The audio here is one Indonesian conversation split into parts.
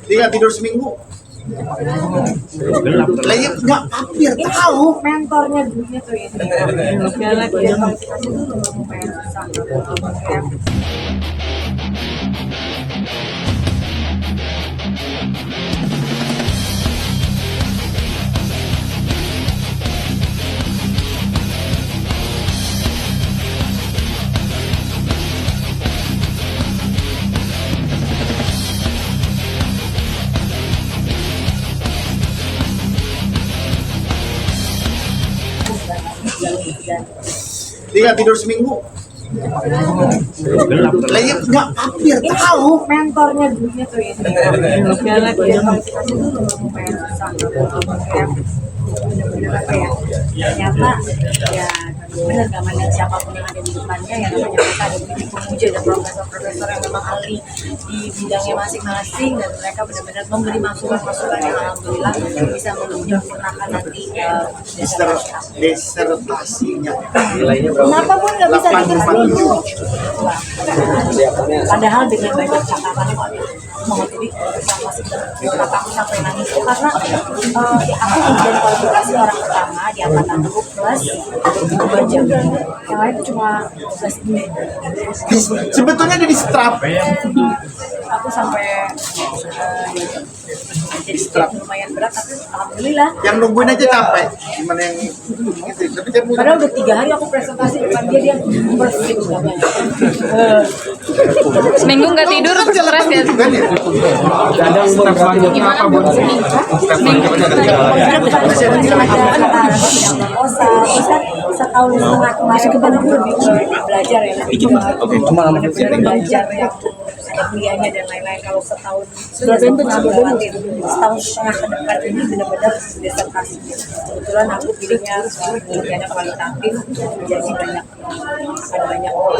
Dia tidur seminggu. Lagi nggak hampir tahu. Mentornya dulunya tuh ini. Segala kualifikasi dulu supaya bisa. Dia tidur seminggu. Lagi nggak hampir tahu. Mentornya dulunya tuh ini. Segala kualifikasi dulu supaya bisa. Ternyata ya benar gak mandang siapapun yang ada di depannya ya, namanya mereka ada titik pemuja dan profesor-profesor yang memang ahli di bidangnya masing-masing, dan mereka benar-benar memberi masukan-masukan yang alhamdulillah bisa menyempurnakan nanti Disertasinya. kenapa pun nggak bisa dikasih itu. Padahal dengan banyak catatannya mau jadi masih berkata aku sampai nangis itu karena aku kemudian kualifikasi orang pertama di angkatan aku plus 2 jam, yang lain itu cuma 12 menit. Sebetulnya ada di strap. Aku sampai jadi strap lumayan berat, tapi alhamdulillah. Yang nungguin aja capek. Gimana yang gitu? Tapi Padahal udah 3 hari aku presentasi depan dia perfect banget. Seminggu nggak tidur, stres ya? kan ya? Gimana Bu? Seminggu setahun setengah kemarin kan aku lebih belajar ya, belajar yang ada kuliahnya dan lain-lain. Kalau setahun sudah melewati setahun setengah ke depan ini benar-benar disertasi. Kebetulan aku pilihnya penelitiannya kualitatif, jadi banyak orang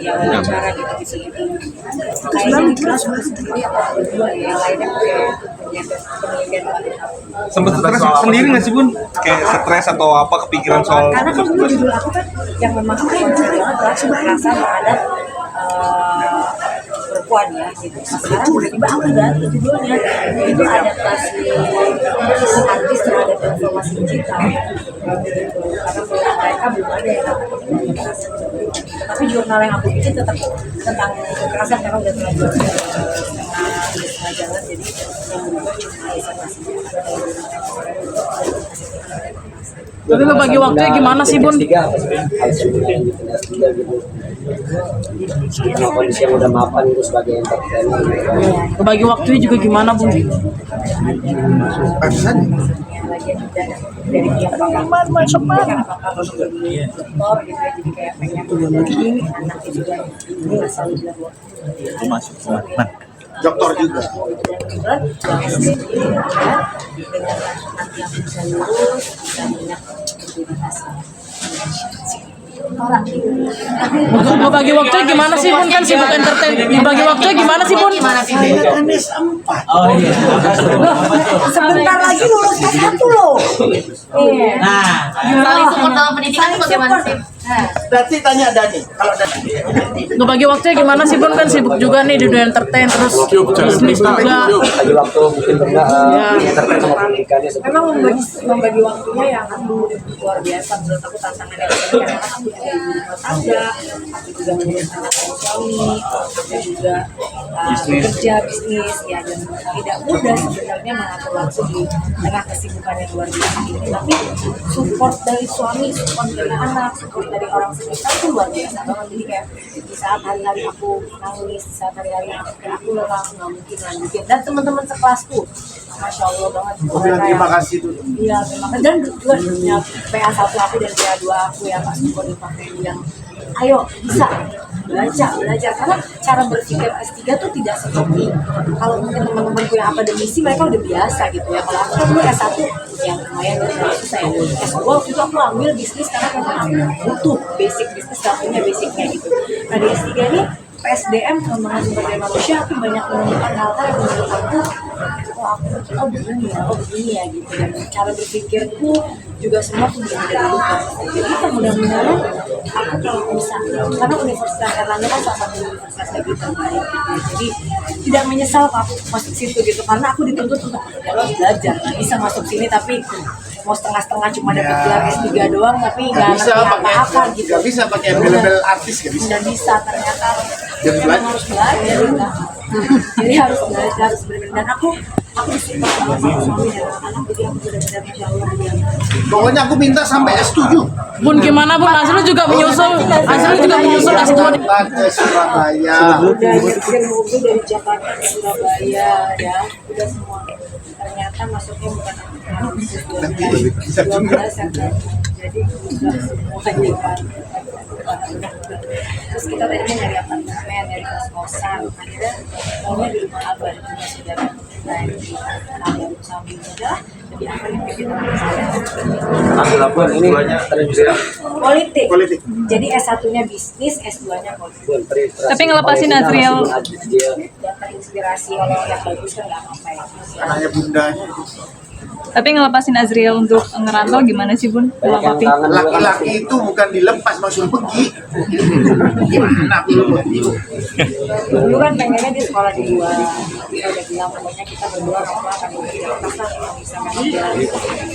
yang bicara gitu kayaknya di kelas sendiri atau berdua ya, yang lainnya penelitian kualitatif. Sempet stres sendiri nggak sih Bun? Kayak stres atau apa, kepikiran soal? Karena kan dulu judul aku kan yang memang aku concern banget adalah kekerasan terhadap perempuan ya gitu. Sekarang tiba-tiba aku ganti judulnya, itu adaptasi artis terhadap informasi digital gitu. Karena mereka belum ada yang namanya kekerasan. Tapi jurnal yang aku bikin tetap tentang kekerasan karena udah terlanjur setengah jalan, jadi yang berubah cuma informasi. Tapi ngebagi waktunya gimana sih Bun? Sama kondisi yang udah mapan itu sebagai entertainment. Ngebagi waktunya juga gimana Bun? Bagusan. Dari pihak bapak masuk karena bapak dokter gitu ya, jadi kayak pengen ini anaknya juga ini selalu bilang Masuk. Dokter juga. kebetulan SD dengan nanti aku bisa lulus bisa banyak aktivitas orang. Ngebagi waktunya gimana sih Bun? Kan sibuk entertain. Ngebagi waktunya gimana sih Bun? MS4. Oh iya. Sebentar lagi lulus S1 loh. Iya. Nah, Saling support dalam pendidikan itu bagaimana sih? Berarti tanya Dani. Kalau Dani. Ngebagi waktunya gimana sih Bun? Kan sibuk juga nih di dunia entertain, terus bisnis juga. bagi waktu mungkin benda entertain sama pendidikannya. Memang membagi waktunya yang luar biasa menurut aku tantangannya karena aku juga ibu rumah tangga, aku juga mengurus anak dan suami, aku juga bekerja bisnis ya, dan tidak mudah sebenarnya mengatur waktu di tengah kesibukan yang luar biasa ini. Tapi support dari suami, support dari anak, support dari orang sekitar itu luar biasa banget. Jadi kayak di saat hari-hari aku nangis, di saat hari-hari aku lelah, aku nggak mungkin lanjutin. Dan teman-teman sekelasku, masya Allah banget. Aku bilang terima kasih tuh. Iya, terima kasih. Dan juga punya PA1 aku dan PA2 aku ya, Pak Suko di Pakai yang ayo bisa belajar karena cara berpikir S3 tuh tidak seperti kalau mungkin teman-temanku yang akademisi mereka udah biasa gitu ya. Kalau aku kan dulu S1 yang lumayan susah ya. S2 itu aku ambil bisnis karena memang aku butuh basic bisnis, gak punya basicnya gitu. Nah di S3 ini PSDM pengembangan sumber daya manusia, aku banyak menemukan hal-hal yang menurut aku begini ya gitu. Dan cara berpikirku juga semua sudah berubah. Jadi kita mudah-mudahan aku kalau bisa, karena Universitas Erlangga kan salah satu universitas negeri terbaik gitu. Jadi tidak menyesal kalau aku masuk situ gitu, karena aku dituntut untuk harus belajar. Nggak bisa masuk sini tapi mau setengah-setengah cuma dapat gelar S3 doang tapi nggak ngerti apa-apa gitu. Gak bisa pakai label artis, gak bisa. Nggak bisa ternyata. Dan Memang harus belajar gitu. Jadi harus belajar, harus benar-benar. Dan aku disupport sama suami dan anak, jadi aku benar-benar Masya Allah ya. Pokoknya aku minta sampai S7. Bun gimana Bun? Azrul juga menyusul S2. Ke Surabaya. Udah nyetir mobil dari Jakarta ke Surabaya ya, udah semua. Ternyata masuknya bukan Agustus 12 September. Jadi udah semua kan. Terus kita tadi nyari apartemen, nyari kos-kosan, akhirnya maunya di rumah abah di rumah saudara kita yang di Kampung Sambil Muda. Jadi apa yang bikin anak saya? Ambil apa ini terus Politik. Politik. Jadi S1-nya bisnis, S2-nya politik. Tapi ngelepasin Azriel. Ya terinspirasi kalau yang bagus kan nggak apa-apa ya. Anaknya bundanya. Tapi ngelepasin Azriel untuk ngerantau gimana sih Bun? Sama Papi? Laki-laki itu bukan dilepas langsung pergi. Gimana aku pergi? Dulu kan pengennya dia sekolah di luar. Kita udah bilang pokoknya kita berdua orang tua akan bekerja keras lah kalau bisa kerja.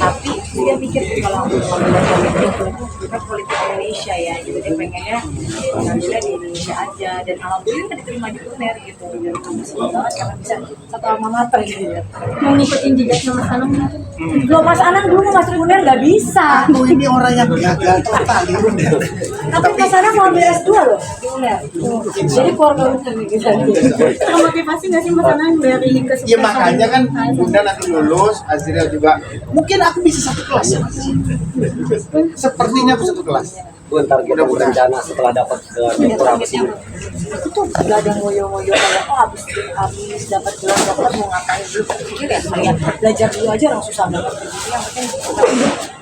Tapi dia mikir kalau aku mau belajar politik, bukan politik Indonesia ya. Jadi dia pengennya ngambilnya di Indonesia aja. Dan alhamdulillah diterima di UNER gitu. Dan aku senang banget karena bisa satu alma mater gitu. Mau ngikutin jejaknya Mas Anang nggak? Belum Mas Anang dulu mau masuk UNER nggak bisa. Aku ini orang yang gagal total di UNER. Tapi Mas Anang mau ambil S2 loh di UNER. Jadi keluarga UNER gitu. Motivasi nggak sih Mas Anang dari kesuksesan? Ya makanya kan Bunda nanti lulus, Azriel juga. Mungkin aku bisa satu kelas. Sepertinya aku satu kelas. Gue target rencana setelah dapat gelar apa sih? Aku tuh gak ada ngoyo-ngoyo kayak habis dapat gelar dokter mau ngapain dulu. Pikir ya kayak belajar dulu aja orang susah banget gitu. Yang penting tapi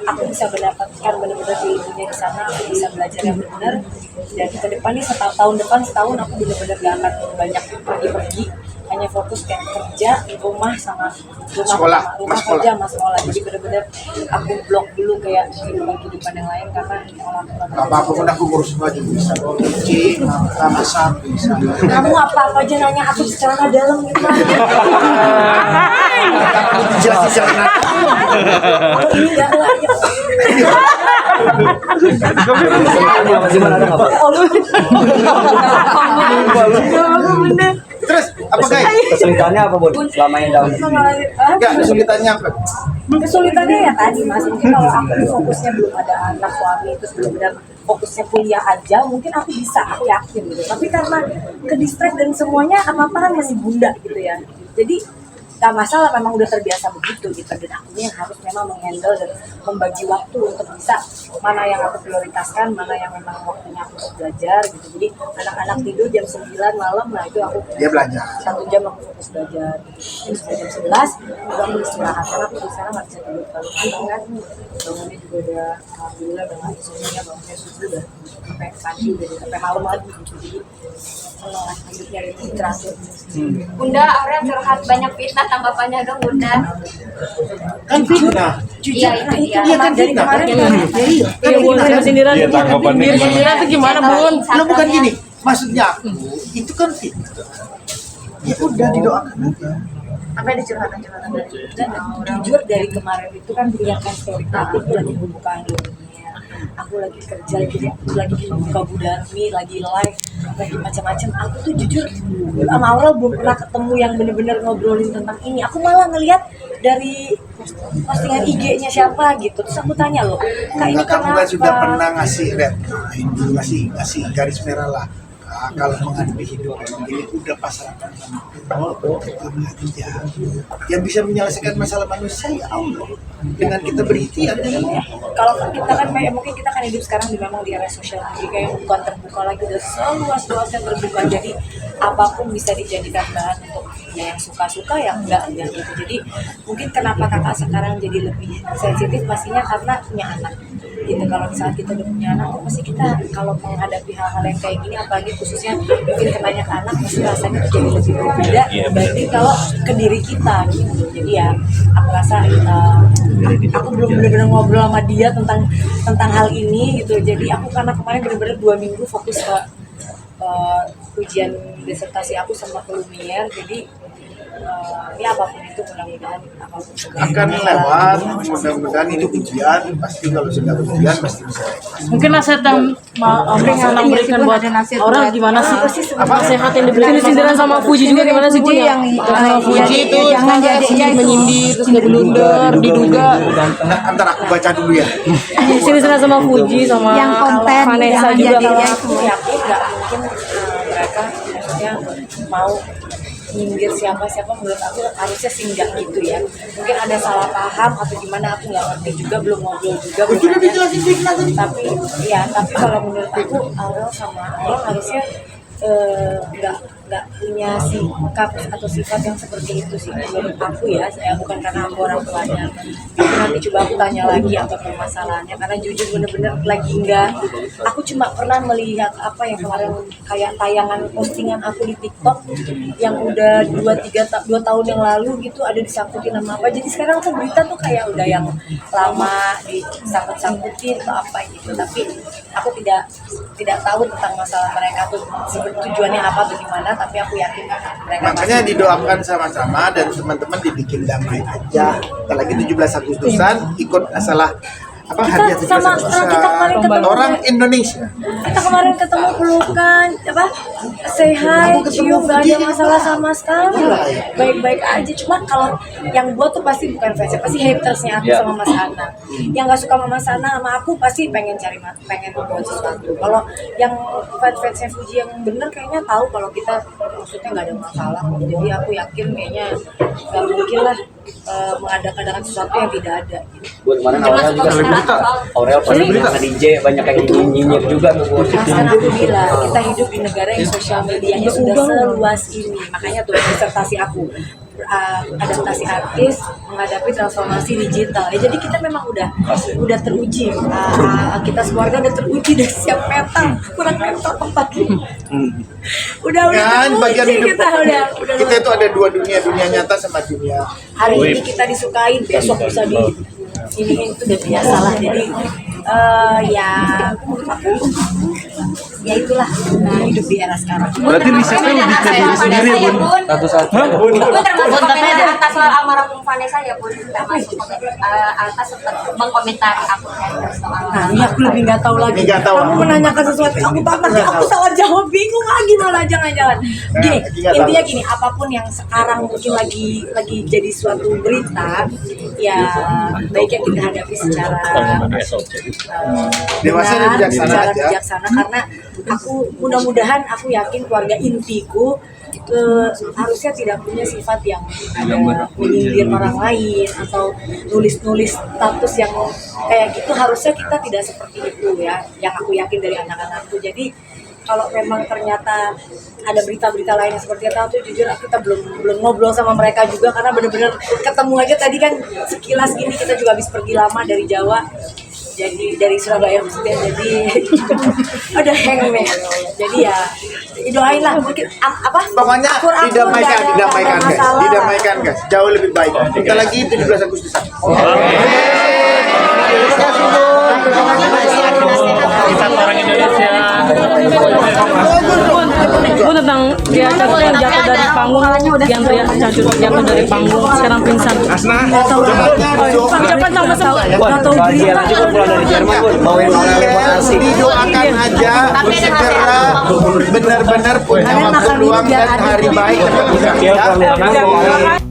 aku bisa mendapatkan benar-benar ilmunya di sana, aku bisa belajar yang benar. Dan ke depan nih tahun depan setahun aku benar-benar gak akan banyak pergi-pergi, hanya fokus kayak kerja di rumah sama Sekolah. kerja sama sekolah. Jadi benar-benar aku blok dulu kayak kehidupan yang lain karena kalau aku nggak Apa-apa pun aku ngurus baju bisa. Cuci, masak bisa. kamu apa aja nanya aku secara dalam gitu. Dijelasin jangan. Ini nggak keluar. Gimana ada apa? Terus apa guys? Kesulitannya apa Bun? Selama ini dalam Enggak, kesulitannya apa? Kesulitannya ya tadi Mas, mungkin kalau aku tuh fokusnya belum ada anak suami terus benar-benar fokusnya kuliah aja, mungkin aku bisa, aku yakin gitu. Tapi karena ke distract dan semuanya apa-apa kan masih bunda gitu ya. Jadi gak masalah, memang udah terbiasa begitu gitu. Dan aku yang harus memang menghandle dan membagi waktu untuk bisa mana yang aku prioritaskan, mana yang memang waktunya aku untuk belajar gitu. Jadi anak-anak tidur jam 9 malam, nah itu aku Dia belajar. 1 jam aku fokus belajar. Terus jam 11 udah aku istirahat karena aku di sana nggak bisa tidur kalau kan bangunnya juga udah alhamdulillah udah nggak insomnia, bangunnya subuh udah sampai pagi udah sampai malam lagi gitu. Jadi senang lah hidupnya ini terakhir. Bunda, Aurel curhat banyak fitnah, tanggapannya dong Bunda. Kan fitnah. Iya, itu dia. Iya kan Dari fitnah. kemarin Iya Bun, sama sindiran. Iya, tanggapannya Biar sindiran tuh gimana Bun? Lo bukan gini. Maksudnya aku itu kan fitnah. Ya udah didoakan aja. apa ada curhatan-curhatan dan jujur dari kemarin itu kan lihat kan story aku lagi membuka dunia, aku lagi kerja, lagi membuka Budarmi, lagi live, lagi macam-macam. Aku tuh jujur sama Aurel belum pernah ketemu yang bener-bener ngobrolin tentang ini. Aku malah ngelihat dari postingan IG-nya siapa gitu. Terus aku tanya loh, Kak ini Kamu kenapa? kan sudah pernah ngasih red, ngasih garis merah lah. Kalau menghadapi hidup ini udah pasrah sama Allah aja. Yang bisa menyelesaikan masalah manusia ya Allah. Dengan kita berikhtiar. Kalau kita kan mungkin kita kan hidup sekarang memang di era sosial media yang bukan terbuka lagi, udah seluas-luasnya terbuka. Jadi apapun bisa dijadikan bahan untuk yang suka-suka yang enggak gitu. Jadi mungkin kenapa kakak sekarang jadi lebih sensitif pastinya karena punya anak. gitu. Kalau misalnya kita udah punya anak, pasti kita kalau menghadapi hal-hal yang kayak gini, apalagi khususnya mungkin kenanya ke anak, pasti rasanya tuh jadi lebih berbeda dibanding kalau ke diri kita gitu. Jadi ya aku rasa aku belum benar-benar ngobrol sama dia tentang hal ini gitu. Jadi aku karena kemarin benar-benar 2 minggu fokus ke ujian disertasi aku sama ke Lumiere, jadi ya apapun itu mudah-mudahan akan lewat, mudah-mudahan itu ujian, pasti kalau sudah ujian pasti bisa. Mungkin nasihat yang berikan buat orang gimana sih? Nasihat yang diberikan sindiran sama Fuji juga gimana sih Ji? Yang Fuji itu jangan jadi menyindir terus nggak blunder diduga. Nah, antar aku baca dulu ya. Sini sama Fuji sama yang konten Vanessa juga. kalau aku yakin nggak mungkin mereka maksudnya mau nyindir siapa menurut aku harusnya sih nggak gitu ya. Mungkin ada salah paham atau gimana, aku nggak ngerti juga, belum ngobrol juga. Sudah dijelasin Fitnah tadi. Tapi kalau menurut aku Aurel sama Aurel harusnya nggak punya sikap atau sifat yang seperti itu sih menurut aku ya. Saya bukan karena aku orang tuanya, tapi nanti coba aku tanya lagi apa permasalahannya, karena jujur bener-bener lagi nggak. Aku cuma pernah melihat apa yang kemarin kayak tayangan postingan aku di TikTok yang udah 2 tahun yang lalu gitu, ada disangkutin nama apa. Jadi sekarang tuh berita tuh kayak udah yang lama disangkut-sangkutin atau apa gitu. Tapi aku tidak tahu tentang masalah mereka tuh tujuannya apa atau gimana, tapi aku yakin mereka Makanya didoakan sama-sama dan teman-teman dibikin damai aja. Apalagi 17 Agustusan ikut masalah apa hadiah 17 Agustusan kita kemarin ketemu orang Indonesia. kita kemarin ketemu pelukan apa say hi cium nggak ada masalah sama sekali, baik-baik aja. Cuma kalau yang buat tuh pasti bukan fansnya, pasti hatersnya aku sama Mas Ana. Yang nggak suka sama Mas Ana sama aku pasti pengen membuat sesuatu. Kalau yang fansnya Fuji yang bener kayaknya tahu kalau kita maksudnya nggak ada masalah. Jadi aku yakin kayaknya nggak mungkin lah mengadakan sesuatu yang tidak ada gitu. Buat kemarin Aurel juga Aurel pasti sama DJ banyak yang nyinyir juga tuh buat. Kan aku bilang kita hidup di negara yang sosial medianya sudah seluas ini, makanya tuh disertasi aku adaptasi artis menghadapi transformasi digital. Ya, jadi kita memang udah teruji, kita sekeluarga udah teruji, udah siap mental, kurang mental tempat udah Kan bagian teruji, hidup kita itu ada 2 dunia nyata sama dunia. hari ini kita disukain, besok bisa ini itu udah biasa lah. Jadi ya itulah hidup di era sekarang. Berarti risetnya lebih ke diri sendiri ya Bun? Satu-satu. Bun termasuk komentar atas soal almarhum Vanessa ya Bun, termasuk atas mengkomentari aku soal. Nah, ini aku lebih nggak tahu lagi. Nggak tahu. Kamu menanyakan sesuatu, aku takut aku salah jawab, bingung lagi malah jangan-jangan. Gini, intinya gini, apapun yang sekarang mungkin lagi jadi suatu berita, ya baiknya kita hadapi secara Dewasa dan bijaksana secara aja. bijaksana, karena aku mudah-mudahan aku yakin keluarga intiku harusnya tidak punya sifat yang ada menyindir orang lain atau nulis-nulis status yang kayak gitu. Harusnya kita tidak seperti itu ya, yang aku yakin dari anak-anakku. Jadi kalau memang ternyata ada berita-berita lain yang seperti itu, tuh jujur kita belum ngobrol sama mereka juga, karena bener-bener ketemu aja tadi kan sekilas gini. Kita juga habis pergi lama dari Jawa, jadi dari Surabaya maksudnya, jadi udah hang nih. Jadi ya doain lah, mungkin apa Pokoknya akur-akur, didamaikan nggak ada guys, masalah. didamaikan guys, jauh lebih baik. Kita lagi 17 Agustusan. Kita orang Indonesia. Bun tentang dia jatuh dari panggung, yang jatuh dari panggung sekarang pingsan. Asna, Ucapan sama Atau Dia juga pulang dari Jerman Bun, bawain Aurel buat asik. Didoakan aja segera benar-benar punya waktu luang dan hari baik. Dia pulang dari Jerman.